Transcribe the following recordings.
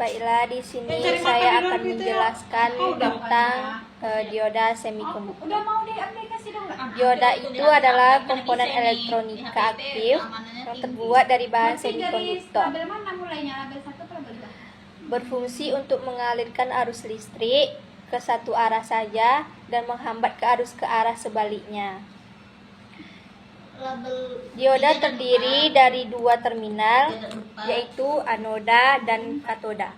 Baiklah, di sini saya akan menjelaskan tentang dioda semikonduktor. Dioda itu adalah komponen elektronika aktif yang terbuat dari bahan semikonduktor. Berfungsi untuk mengalirkan arus listrik ke satu arah saja dan menghambat ke arah sebaliknya. Dioda terdiri dari dua terminal, yaitu anoda dan katoda.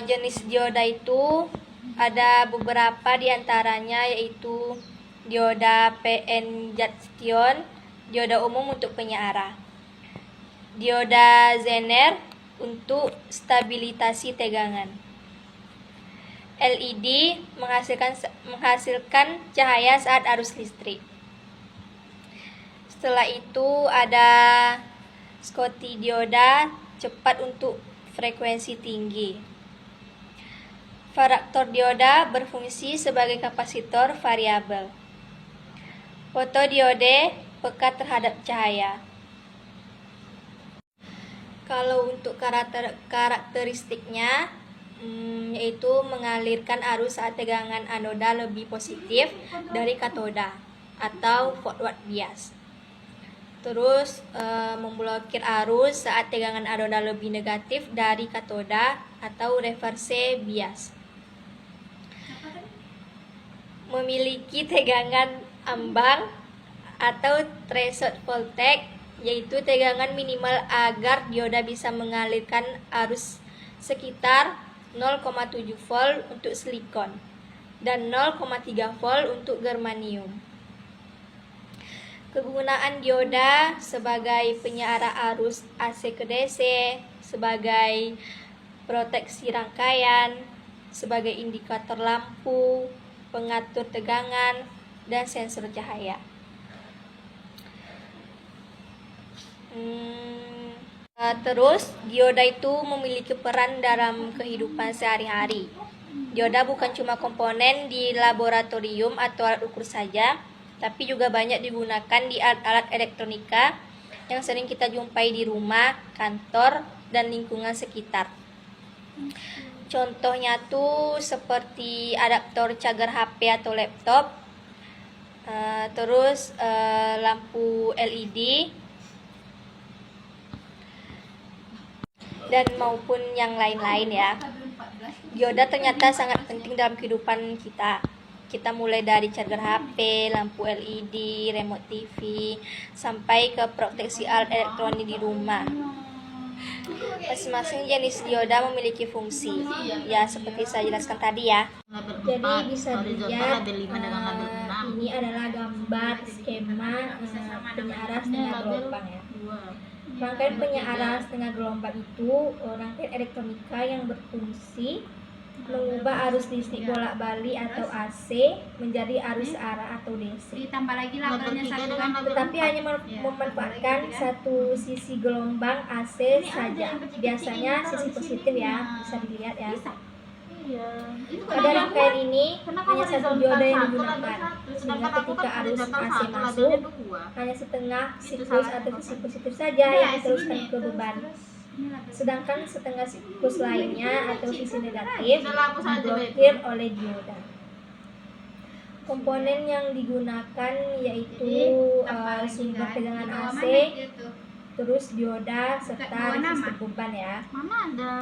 Jenis dioda itu ada beberapa diantaranya, yaitu dioda PN junction, dioda umum untuk penyiaran, dioda Zener untuk stabilisasi tegangan, LED menghasilkan cahaya saat arus listrik. Setelah itu ada Schottky dioda cepat untuk frekuensi tinggi. Varaktor dioda berfungsi sebagai kapasitor variabel. Fotodiode pekat terhadap cahaya. Kalau untuk karakteristiknya, yaitu mengalirkan arus saat tegangan anoda lebih positif dari katoda atau forward bias. Terus memblokir arus saat tegangan anoda lebih negatif dari katoda atau reverse bias. Memiliki tegangan ambang atau threshold voltage, yaitu tegangan minimal agar dioda bisa mengalirkan arus sekitar 0,7 volt untuk silikon dan 0,3 volt untuk germanium. Kegunaan dioda sebagai penyiar arus AC ke DC, sebagai proteksi rangkaian, sebagai indikator lampu, pengatur tegangan, dan sensor cahaya. Terus, dioda itu memiliki peran dalam kehidupan sehari-hari. Dioda bukan cuma komponen di laboratorium atau alat ukur saja, tapi juga banyak digunakan di alat-alat elektronika yang sering kita jumpai di rumah, kantor, dan lingkungan sekitar. Contohnya tuh seperti adaptor cagar HP atau laptop, terus lampu LED, dan maupun yang lain-lain ya. Dioda ternyata sangat penting dalam kehidupan kita. Kita mulai dari charger HP, lampu LED, remote TV, sampai ke proteksi alat elektronik di rumah. Masing-masing jenis dioda memiliki fungsi, ya seperti saya jelaskan tadi ya. Jadi bisa dilihat, ini adalah gambar skema penyiaran setengah gelombang ya. Rangkaian penyiaran setengah gelombang itu rangkaian elektronika yang berfungsi mengubah arus listrik bolak-balik atau AC menjadi arus arah atau DC. Ditambah lagi labelnya satu kan. Tetapi hanya memanfaatkan satu sisi gelombang AC saja. Biasanya sisi positif ya, bisa dilihat ya. Pada rangkaian ini hanya satu dioda yang digunakan, sehingga ketika arus AC masuk, hanya setengah siklus atau sisi positif saja yang diteruskan ke beban. Sedangkan setengah siklus lainnya atau sisi negatif diblokir oleh dioda. Komponen yang digugakan yaitu sumber tegangan AC, terus dioda serta resistor beban ya. Mana ada?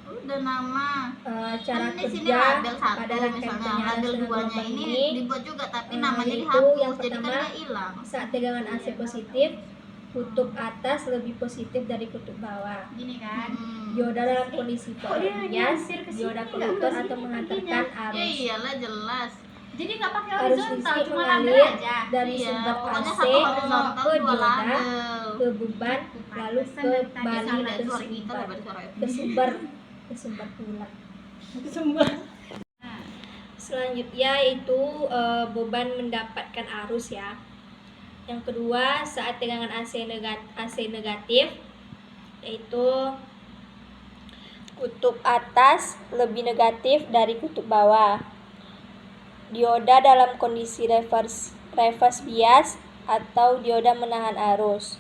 Udah nama. Cara kerja pada rangkaian penyiaran setengah gelombang ini dibuat juga tapi namanya yaitu dihapus. yang Jadi kan pertama, dia hilang. saat tegangan AC positif, kutub atas lebih positif dari kutub bawah. Gini kan. Dioda dalam kondisi forward bias, dioda konduktor atau menghantarkan arus. Iyalah jelas. Jadi nggak pakai Arus horizontal, listrik cuma mengalir label aja. dari Iya, sumber pokoknya AC satu horizontal, ke dua dioda, label. ke beban, lalu ke balik ke Suara kita sumber, daripada suara ke sumber pula. Selanjutnya itu beban mendapatkan arus ya. Yang kedua, saat tegangan AC negatif, yaitu kutub atas lebih negatif dari kutub bawah. Dioda dalam kondisi reverse bias atau dioda menahan arus.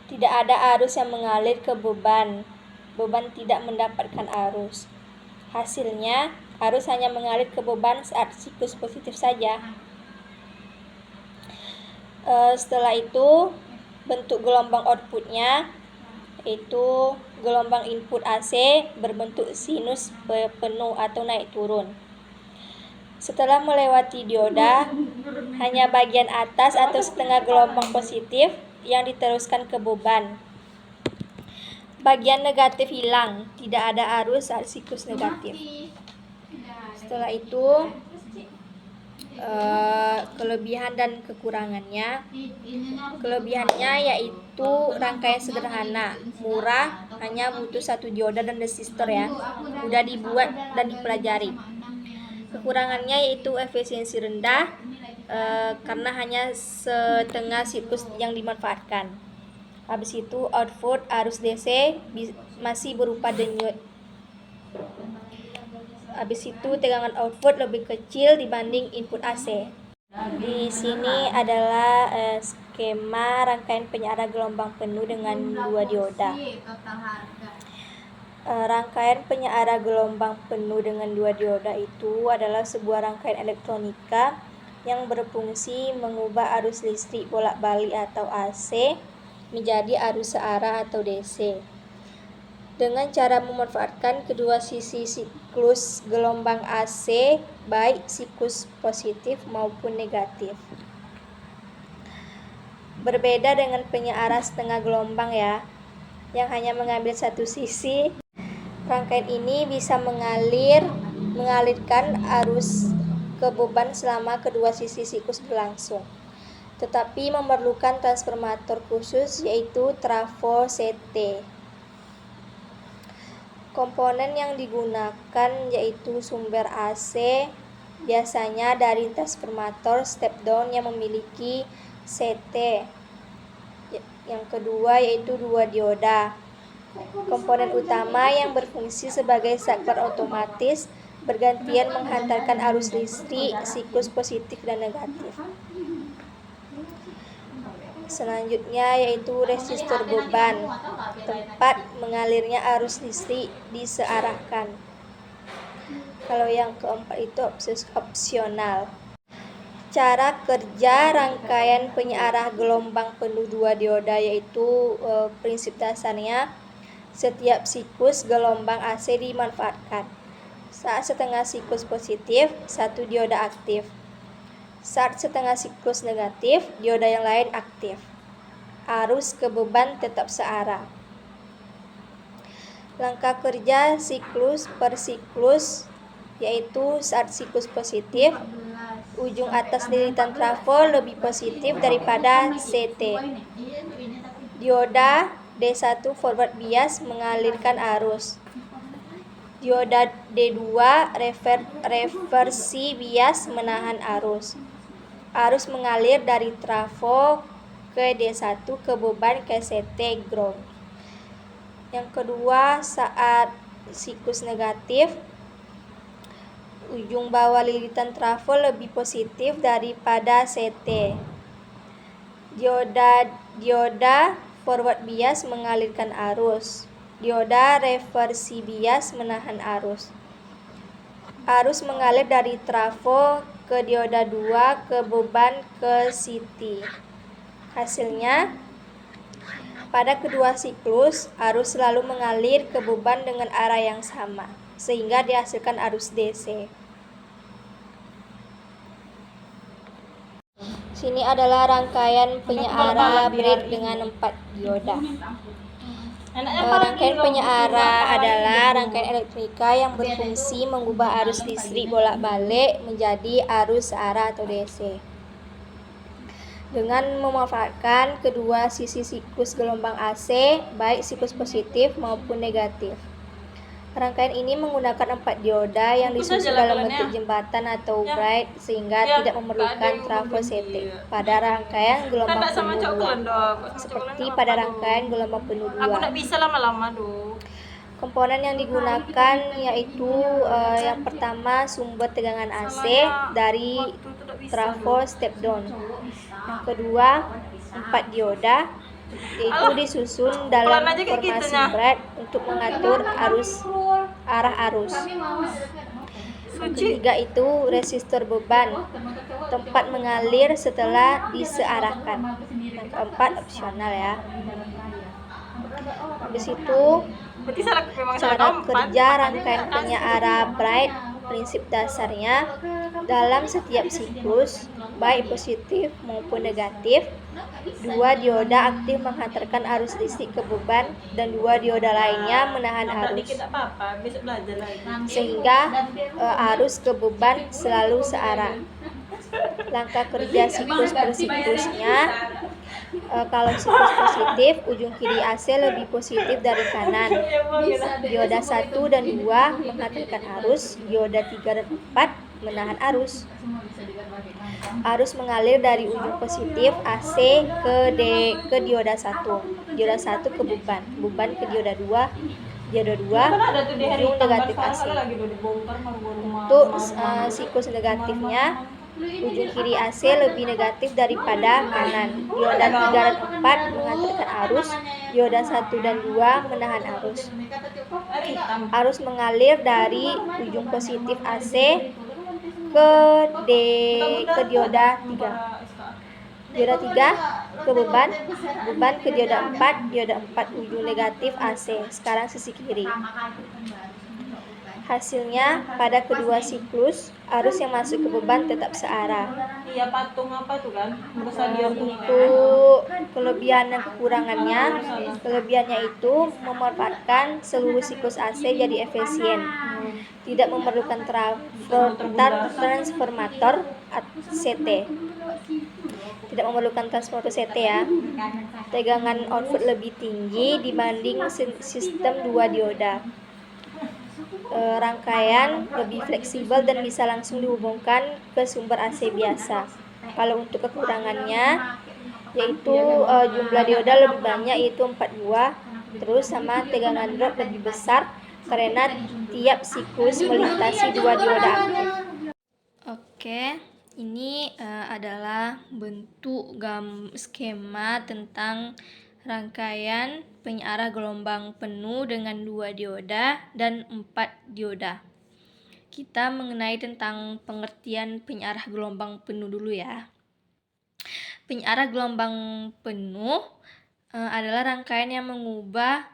Tidak ada arus yang mengalir ke beban beban tidak mendapatkan arus. Hasilnya, arus hanya mengalir ke beban saat siklus positif saja. Setelah itu, bentuk gelombang outputnya yaitu gelombang input AC berbentuk sinus penuh atau naik turun. Setelah melewati dioda, hanya bagian atas atau setengah gelombang positif yang diteruskan ke beban. Bagian negatif hilang, tidak ada arus saat siklus negatif. Setelah itu, kelebihan dan kekurangannya. Kelebihannya yaitu rangkaian sederhana, murah, hanya butuh satu dioda dan resistor ya, mudah dibuat dan dipelajari. Kekurangannya yaitu efisiensi rendah, karena hanya setengah siklus yang dimanfaatkan. Habis itu output arus DC masih berupa denyut. Habis itu tegangan output lebih kecil dibanding input AC. Di sini adalah skema rangkaian penyiaran gelombang penuh dengan dua dioda. Rangkaian penyiaran gelombang penuh dengan dua dioda itu adalah sebuah rangkaian elektronika yang berfungsi mengubah arus listrik bolak-balik atau AC menjadi arus searah atau DC. Dengan cara memanfaatkan kedua sisi siklus gelombang AC, baik siklus positif maupun negatif. Berbeda dengan penyiaran setengah gelombang ya, yang hanya mengambil satu sisi. Rangkaian ini bisa mengalirkan arus ke beban selama kedua sisi siklus berlangsung, tetapi memerlukan transformator khusus yaitu trafo CT. Komponen yang digunakan yaitu sumber AC, biasanya dari transformator step down yang memiliki CT. Yang kedua yaitu dua dioda. Komponen utama yang berfungsi sebagai saklar otomatis bergantian menghantarkan arus listrik siklus positif dan negatif. Selanjutnya yaitu resistor beban, tempat mengalirnya arus listrik disearahkan. Kalau yang keempat itu opsional. Cara kerja rangkaian penyiaran gelombang penuh dua dioda yaitu prinsip dasarnya setiap siklus gelombang AC dimanfaatkan. Saat setengah siklus positif, satu dioda aktif. Saat setengah siklus negatif, dioda yang lain aktif. Arus ke beban tetap searah. Langkah kerja siklus per siklus yaitu saat siklus positif, ujung atas lilitan trafo lebih positif daripada CT. Dioda D1 forward bias mengalirkan arus. Dioda D2 reversi bias menahan arus. Arus mengalir dari trafo ke D1 ke beban ke CT ground. Yang kedua, saat siklus negatif, ujung bawah lilitan trafo lebih positif daripada CT. Dioda forward bias mengalirkan arus. Dioda reversi bias menahan arus. Arus mengalir dari trafo ke dioda 2 ke beban ke CT. Hasilnya, pada kedua siklus, arus selalu mengalir ke beban dengan arah yang sama, sehingga dihasilkan arus DC. Sini adalah rangkaian penyiaran bread dengan 4 dioda. Rangkaian penyiaran adalah rangkaian elektronika yang berfungsi mengubah arus listrik bolak-balik menjadi arus searah atau DC. Dengan memanfaatkan kedua sisi siklus gelombang AC, baik siklus positif maupun negatif. Rangkaian ini menggunakan 4 dioda yang disusun dalam bentuk jembatan atau braid sehingga tidak memerlukan trafo CT pada rangkaian gelombang penuh 2, seperti pada rangkaian gelombang penuh 2. Komponen yang digunakan yaitu yang pertama sumber tegangan AC dari trafo step down. Yang kedua 4 dioda. yaitu disusun dalam formasi Bright untuk mengatur arah arus. Ketiga itu resistor beban, tempat mengalir setelah disearahkan. Yang keempat opsional ya. Habis itu cara kerja rangkaian penyeara Bright. Prinsip dasarnya dalam setiap siklus baik positif maupun negatif, dua dioda aktif menghantarkan arus listrik ke beban dan dua dioda lainnya menahan arus, sehingga arus ke beban selalu searah. Langkah kerja siklus per siklusnya, kalau siklus positif, ujung kiri AC lebih positif dari kanan. Dioda 1 dan 2 menghantarkan arus, dioda 3 dan 4 menahan arus. Arus mengalir dari ujung positif AC ke dioda 1. Dioda 1 ke beban ke dioda 2, dioda 2 ujung negatif AC. Untuk siklus negatifnya, ujung kiri AC lebih negatif daripada kanan. Dioda 3 dan 4 menghantarkan arus, dioda 1 dan 2 menahan arus. Arus mengalir dari ujung positif AC ke dioda 3. Dioda 3 ke beban ke dioda 4, dioda 4 ujung negatif AC. Sekarang sisi kiri. Hasilnya, pada kedua siklus, arus yang masuk ke beban tetap searah. Iya, patung apa tuh kan? Untuk kelebihan dan kekurangannya, kelebihannya itu memanfaatkan seluruh siklus AC jadi efisien. Tidak memerlukan transformator CT. Tidak memerlukan transformator CT ya. Tegangan output lebih tinggi dibanding sistem dua dioda. Rangkaian lebih fleksibel dan bisa langsung dihubungkan ke sumber AC biasa. Kalau untuk kekurangannya, yaitu jumlah dioda lebih banyak, yaitu 42, terus sama tegangan drop lebih besar karena tiap siklus melintasi dua dioda aktif. Oke, ini adalah bentuk skema tentang rangkaian penyearah gelombang penuh dengan 2 dioda dan 4 dioda. Kita mengenai tentang pengertian penyearah gelombang penuh dulu ya. Penyearah gelombang penuh adalah rangkaian yang mengubah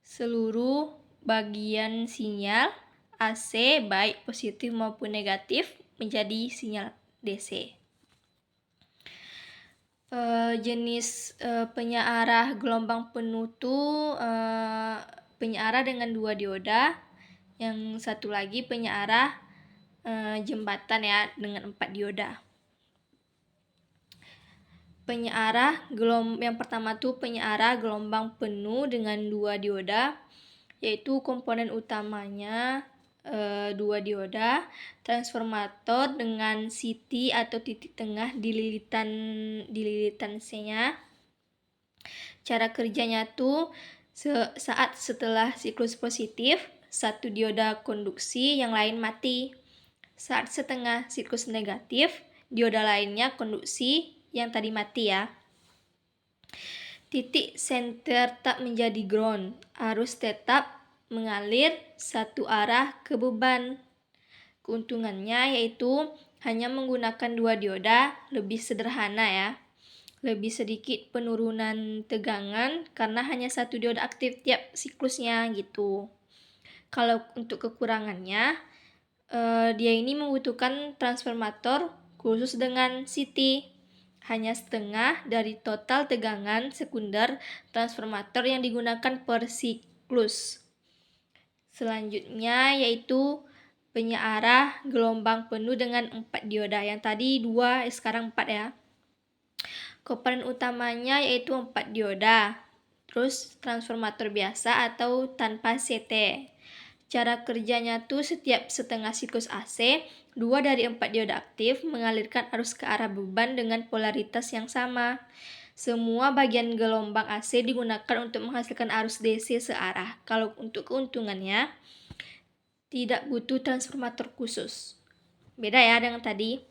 seluruh bagian sinyal AC baik positif maupun negatif menjadi sinyal DC. Jenis penyearah gelombang penuh tuh penyearah dengan 2 dioda, yang satu lagi penyearah jembatan ya dengan 4 dioda. Yang pertama tuh penyearah gelombang penuh dengan 2 dioda, yaitu komponen utamanya 2 dioda, transformator dengan CT atau titik tengah di lilitan C-nya. Cara kerjanya tuh saat setelah siklus positif, satu dioda konduksi, yang lain mati. Saat setengah siklus negatif, dioda lainnya konduksi, yang tadi mati ya. Titik senter tak menjadi ground, arus tetap mengalir satu arah ke beban. Keuntungannya yaitu hanya menggunakan 2 dioda, lebih sederhana ya. Lebih sedikit penurunan tegangan karena hanya satu dioda aktif tiap siklusnya gitu. Kalau untuk kekurangannya, dia ini membutuhkan transformator khusus dengan CT. Hanya setengah dari total tegangan sekunder transformator yang digunakan per siklus. Selanjutnya yaitu penyearah gelombang penuh dengan 4 dioda. Yang tadi 2, sekarang 4 ya. Komponen utamanya yaitu 4 dioda. Terus transformator biasa atau tanpa CT. Cara kerjanya tuh setiap setengah siklus AC, 2 dari 4 dioda aktif mengalirkan arus ke arah beban dengan polaritas yang sama. Semua bagian gelombang AC digunakan untuk menghasilkan arus DC searah. Kalau untuk keuntungannya, tidak butuh transformator khusus. Beda ya dengan tadi.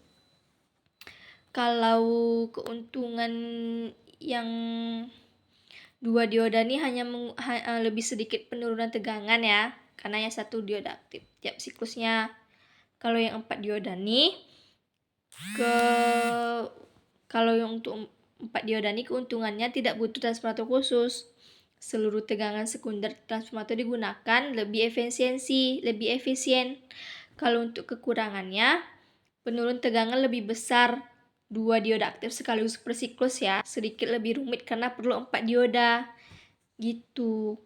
Kalau keuntungan yang 2 dioda ini hanya lebih sedikit penurunan tegangan ya, karena yang 1 dioda aktif tiap siklusnya. Kalau yang 4 dioda nih kalau yang untuk 4 dioda ini keuntungannya tidak butuh transformator khusus. Seluruh tegangan sekunder transformator digunakan lebih efisien. Kalau untuk kekurangannya, penurun tegangan lebih besar. 2 dioda aktif sekaligus per siklus ya. Sedikit lebih rumit karena perlu 4 dioda. Gitu.